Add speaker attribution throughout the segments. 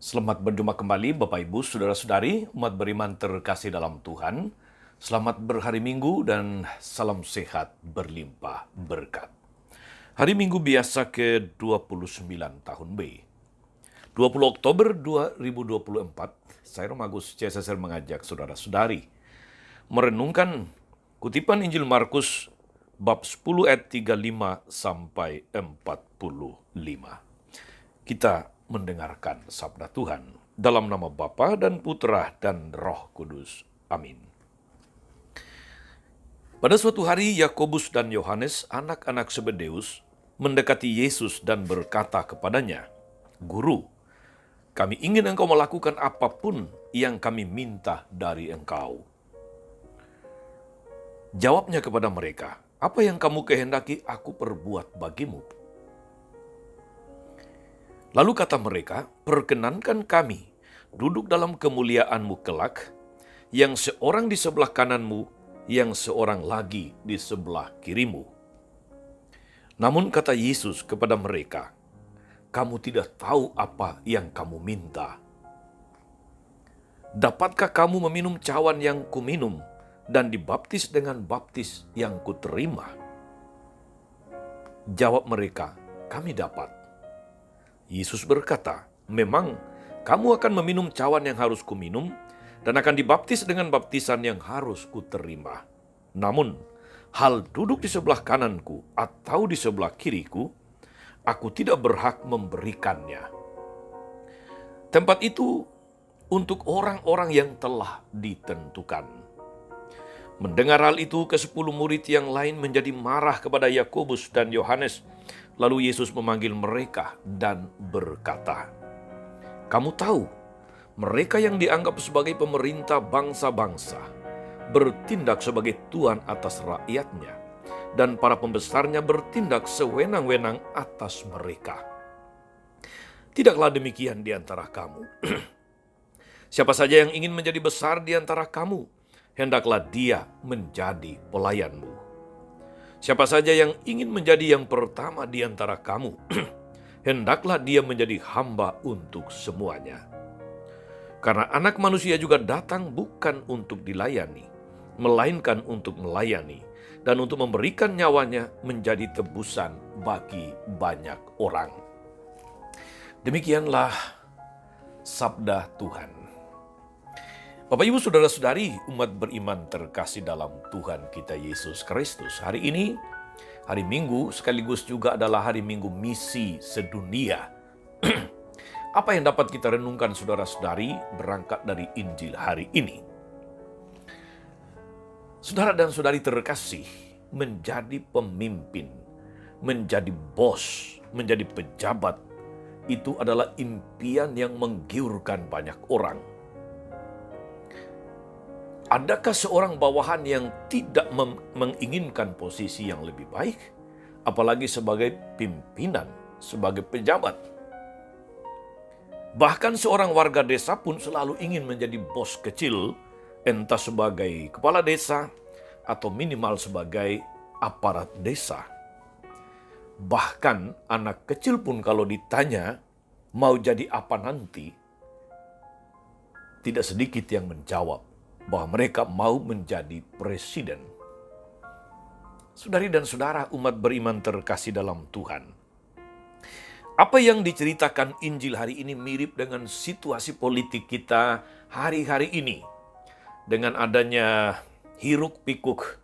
Speaker 1: Selamat berjumpa kembali Bapak Ibu, Saudara-saudari, umat beriman terkasih dalam Tuhan. Selamat berhari Minggu dan salam sehat berlimpah berkat. Hari Minggu biasa ke-29 tahun B. 20 Oktober 2024, saya Romagus CSSR mengajak saudara-saudari merenungkan kutipan Injil Markus bab 10 ayat 35 sampai 45. Kita mendengarkan sabda Tuhan dalam nama Bapa dan Putra dan Roh Kudus. Amin. Pada suatu hari Yakobus dan Yohanes, anak-anak Zebedeus, mendekati Yesus dan berkata kepadanya, "Guru, kami ingin engkau melakukan apapun yang kami minta dari engkau." Jawabnya kepada mereka, "Apa yang kamu kehendaki aku perbuat bagimu?" Lalu kata mereka, "Perkenankan kami duduk dalam kemuliaan-Mu kelak, yang seorang di sebelah kananmu, yang seorang lagi di sebelah kirimu." Namun kata Yesus kepada mereka, "Kamu tidak tahu apa yang kamu minta. Dapatkah kamu meminum cawan yang kuminum dan dibaptis dengan baptis yang kuterima?" Jawab mereka, "Kami dapat." Yesus berkata, "Memang kamu akan meminum cawan yang harus kuminum dan akan dibaptis dengan baptisan yang harus kuterima. Namun, hal duduk di sebelah kananku atau di sebelah kiriku, aku tidak berhak memberikannya. Tempat itu untuk orang-orang yang telah ditentukan." Mendengar hal itu, ke-10 murid yang lain menjadi marah kepada Yakobus dan Yohanes. Lalu Yesus memanggil mereka dan berkata, "Kamu tahu, mereka yang dianggap sebagai pemerintah bangsa-bangsa bertindak sebagai tuan atas rakyatnya, dan para pembesarnya bertindak sewenang-wenang atas mereka. Tidaklah demikian di antara kamu. Siapa saja yang ingin menjadi besar di antara kamu, hendaklah dia menjadi pelayanmu. Siapa saja yang ingin menjadi yang pertama di antara kamu, hendaklah dia menjadi hamba untuk semuanya. Karena Anak Manusia juga datang bukan untuk dilayani, melainkan untuk melayani, dan untuk memberikan nyawanya menjadi tebusan bagi banyak orang." Demikianlah sabda Tuhan. Bapak, Ibu, Saudara-saudari, umat beriman terkasih dalam Tuhan kita Yesus Kristus. Hari ini, hari Minggu, sekaligus juga adalah hari Minggu misi sedunia. Apa yang dapat kita renungkan, saudara-saudari, berangkat dari Injil hari ini? Saudara dan saudari terkasih, menjadi pemimpin, menjadi bos, menjadi pejabat, itu adalah impian yang menggiurkan banyak orang. Adakah seorang bawahan yang tidak menginginkan posisi yang lebih baik, apalagi sebagai pimpinan, sebagai pejabat? Bahkan seorang warga desa pun selalu ingin menjadi bos kecil, entah sebagai kepala desa atau minimal sebagai aparat desa. Bahkan anak kecil pun kalau ditanya mau jadi apa nanti, tidak sedikit yang menjawab bahwa mereka mau menjadi presiden. Saudari dan saudara, umat beriman terkasih dalam Tuhan, apa yang diceritakan Injil hari ini mirip dengan situasi politik kita hari-hari ini. Dengan adanya hiruk-pikuk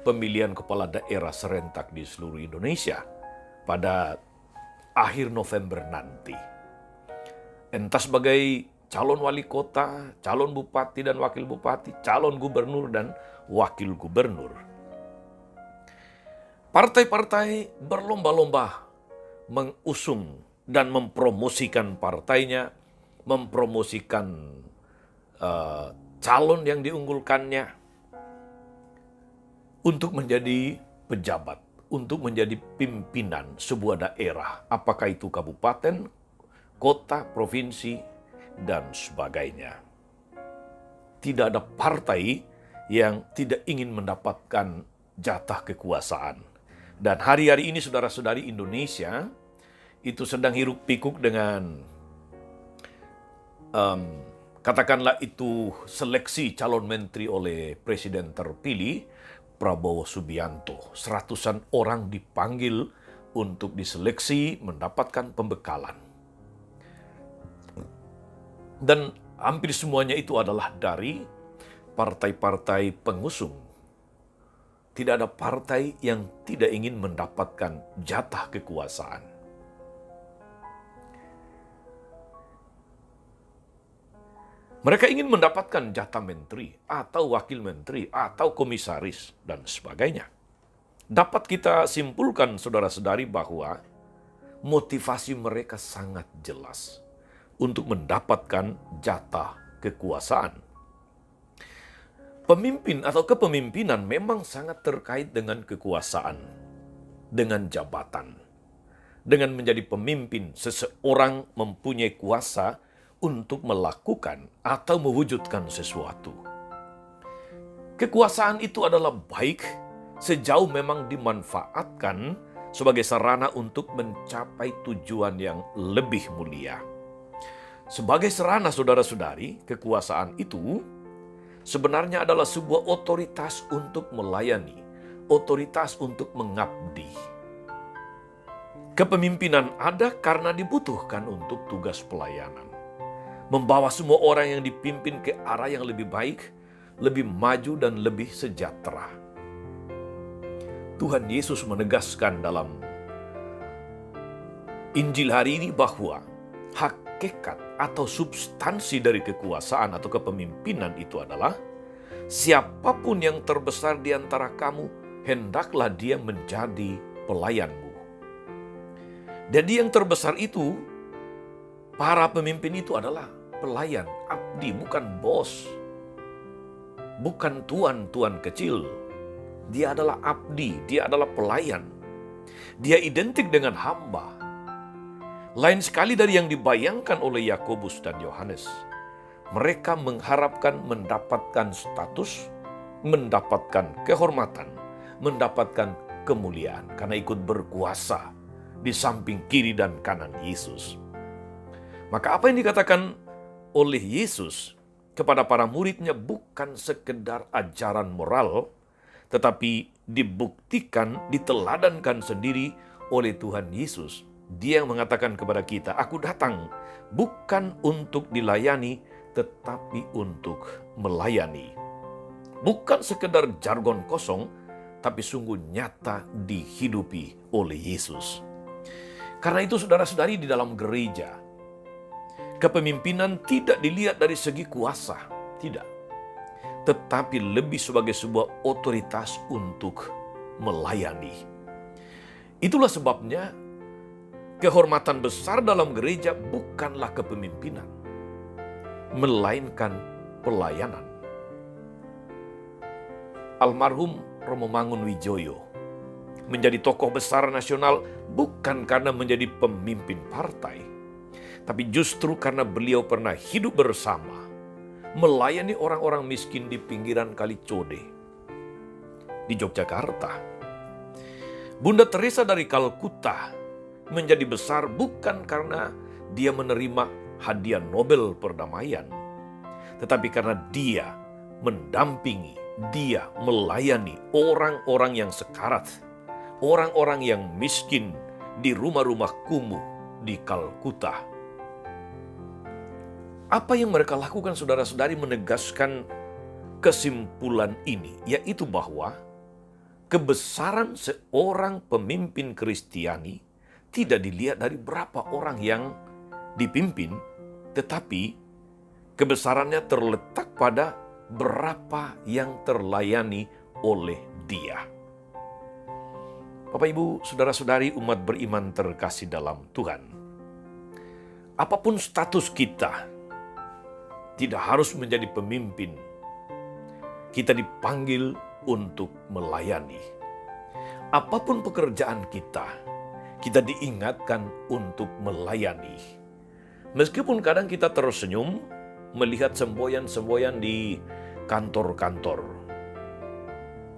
Speaker 1: pemilihan kepala daerah serentak di seluruh Indonesia pada akhir November nanti. Entah sebagai calon wali kota, calon bupati dan wakil bupati, calon gubernur dan wakil gubernur. Partai-partai berlomba-lomba mengusung dan mempromosikan partainya, mempromosikan calon yang diunggulkannya untuk menjadi pejabat, untuk menjadi pimpinan sebuah daerah, apakah itu kabupaten, kota, provinsi, dan sebagainya. Tidak ada partai yang tidak ingin mendapatkan jatah kekuasaan. Dan hari-hari ini, saudara-saudari, Indonesia itu sedang hiruk-pikuk dengan katakanlah itu seleksi calon menteri oleh presiden terpilih Prabowo Subianto. Seratusan orang dipanggil untuk diseleksi mendapatkan pembekalan. Dan hampir semuanya itu adalah dari partai-partai pengusung. Tidak ada partai yang tidak ingin mendapatkan jatah kekuasaan. Mereka ingin mendapatkan jatah menteri, atau wakil menteri, atau komisaris, dan sebagainya. Dapat kita simpulkan, saudara-saudari, bahwa motivasi mereka sangat jelas untuk mendapatkan jatah kekuasaan. Pemimpin atau kepemimpinan memang sangat terkait dengan kekuasaan, dengan jabatan. Dengan menjadi pemimpin, seseorang mempunyai kuasa untuk melakukan atau mewujudkan sesuatu. Kekuasaan itu adalah baik sejauh memang dimanfaatkan sebagai sarana untuk mencapai tujuan yang lebih mulia. Sebagai sarana, saudara-saudari, kekuasaan itu sebenarnya adalah sebuah otoritas untuk melayani, otoritas untuk mengabdi. Kepemimpinan ada karena dibutuhkan untuk tugas pelayanan. Membawa semua orang yang dipimpin ke arah yang lebih baik, lebih maju dan lebih sejahtera. Tuhan Yesus menegaskan dalam Injil hari ini bahwa hakikat atau substansi dari kekuasaan atau kepemimpinan itu adalah siapapun yang terbesar di antara kamu, hendaklah dia menjadi pelayanmu. Jadi yang terbesar itu, para pemimpin itu adalah pelayan, abdi, bukan bos. Bukan tuan-tuan kecil. Dia adalah abdi, dia adalah pelayan. Dia identik dengan hamba. Lain sekali dari yang dibayangkan oleh Yakobus dan Yohanes. Mereka mengharapkan mendapatkan status, mendapatkan kehormatan, mendapatkan kemuliaan karena ikut berkuasa di samping kiri dan kanan Yesus. Maka apa yang dikatakan oleh Yesus kepada para muridnya bukan sekedar ajaran moral, tetapi dibuktikan, diteladankan sendiri oleh Tuhan Yesus. Dia yang mengatakan kepada kita, aku datang bukan untuk dilayani, tetapi untuk melayani. Bukan sekedar jargon kosong, tapi sungguh nyata dihidupi oleh Yesus. Karena itu saudara-saudari, di dalam gereja, kepemimpinan tidak dilihat dari segi kuasa, tidak. Tetapi lebih sebagai sebuah otoritas untuk melayani. Itulah sebabnya kehormatan besar dalam gereja bukanlah kepemimpinan, melainkan pelayanan. Almarhum Romo Mangunwijoyo menjadi tokoh besar nasional bukan karena menjadi pemimpin partai, tapi justru karena beliau pernah hidup bersama, melayani orang-orang miskin di pinggiran Kali Code di Yogyakarta. Bunda Teresa dari Kalkuta menjadi besar bukan karena dia menerima hadiah Nobel perdamaian, tetapi karena dia mendampingi, dia melayani orang-orang yang sekarat, orang-orang yang miskin di rumah-rumah kumuh di Kalkuta. Apa yang mereka lakukan, saudara-saudari, menegaskan kesimpulan ini, yaitu bahwa kebesaran seorang pemimpin Kristiani tidak dilihat dari berapa orang yang dipimpin, tetapi kebesarannya terletak pada berapa yang terlayani oleh dia. Bapak, Ibu, saudara-saudari, umat beriman terkasih dalam Tuhan. Apapun status kita, tidak harus menjadi pemimpin. Kita dipanggil untuk melayani. Apapun pekerjaan kita, kita diingatkan untuk melayani. Meskipun kadang kita tersenyum melihat semboyan-semboyan di kantor-kantor.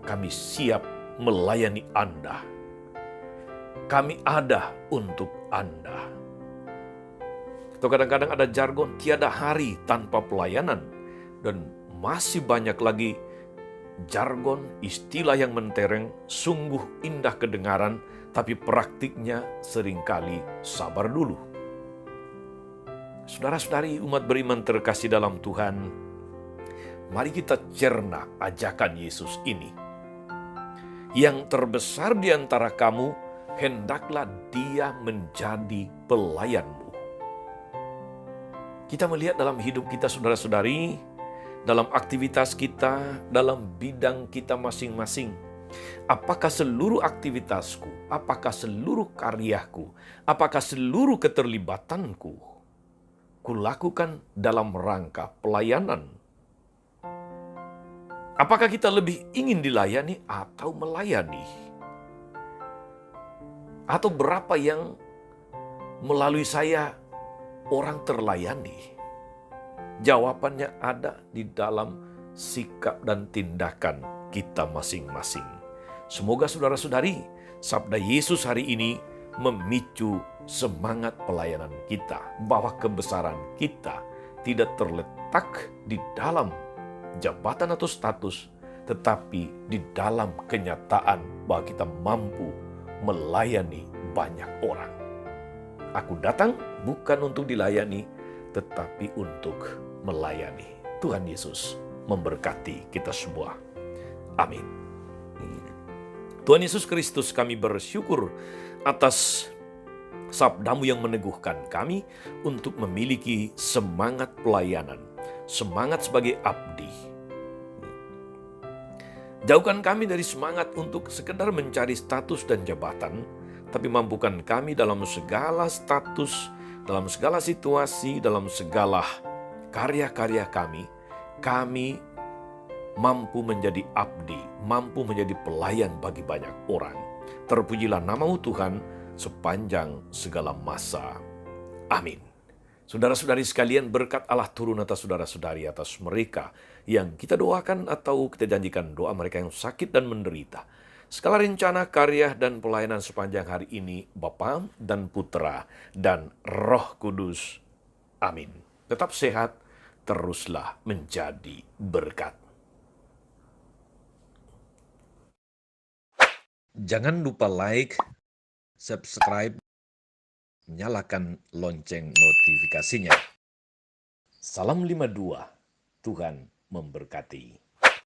Speaker 1: Kami siap melayani Anda. Kami ada untuk Anda. Atau kadang-kadang ada jargon tiada hari tanpa pelayanan. Dan masih banyak lagi jargon, istilah yang mentereng, sungguh indah kedengaran, tapi praktiknya seringkali sabar dulu. Saudara-saudari umat beriman terkasih dalam Tuhan, mari kita cerna ajakan Yesus ini. Yang terbesar di antara kamu, hendaklah dia menjadi pelayanmu. Kita melihat dalam hidup kita saudara-saudari, dalam aktivitas kita, dalam bidang kita masing-masing. Apakah seluruh aktivitasku, apakah seluruh karyaku, apakah seluruh keterlibatanku, kulakukan dalam rangka pelayanan? Apakah kita lebih ingin dilayani atau melayani? Atau berapa yang melalui saya orang terlayani? Jawabannya ada di dalam sikap dan tindakan kita masing-masing. Semoga saudara-saudari, sabda Yesus hari ini memicu semangat pelayanan kita, bahwa kebesaran kita tidak terletak di dalam jabatan atau status, tetapi di dalam kenyataan bahwa kita mampu melayani banyak orang. Aku datang bukan untuk dilayani, tetapi untuk melayani. Tuhan Yesus memberkati kita semua. Amin. Tuhan Yesus Kristus, kami bersyukur atas sabdamu yang meneguhkan kami untuk memiliki semangat pelayanan, semangat sebagai abdi. Jauhkan kami dari semangat untuk sekedar mencari status dan jabatan, tapi mampukan kami dalam segala status, dalam segala situasi, dalam segala karya-karya kami mampu menjadi abdi, mampu menjadi pelayan bagi banyak orang. Terpujilah nama-Mu Tuhan sepanjang segala masa. Amin. Saudara-saudari sekalian, berkat Allah turun atas saudara-saudari, atas mereka yang kita doakan atau kita janjikan doa mereka yang sakit dan menderita. Segala rencana, karya, dan pelayanan sepanjang hari ini, Bapa dan Putra dan Roh Kudus. Amin. Tetap sehat, teruslah menjadi berkat. Jangan lupa like, subscribe, nyalakan lonceng notifikasinya. Salam 52, Tuhan memberkati.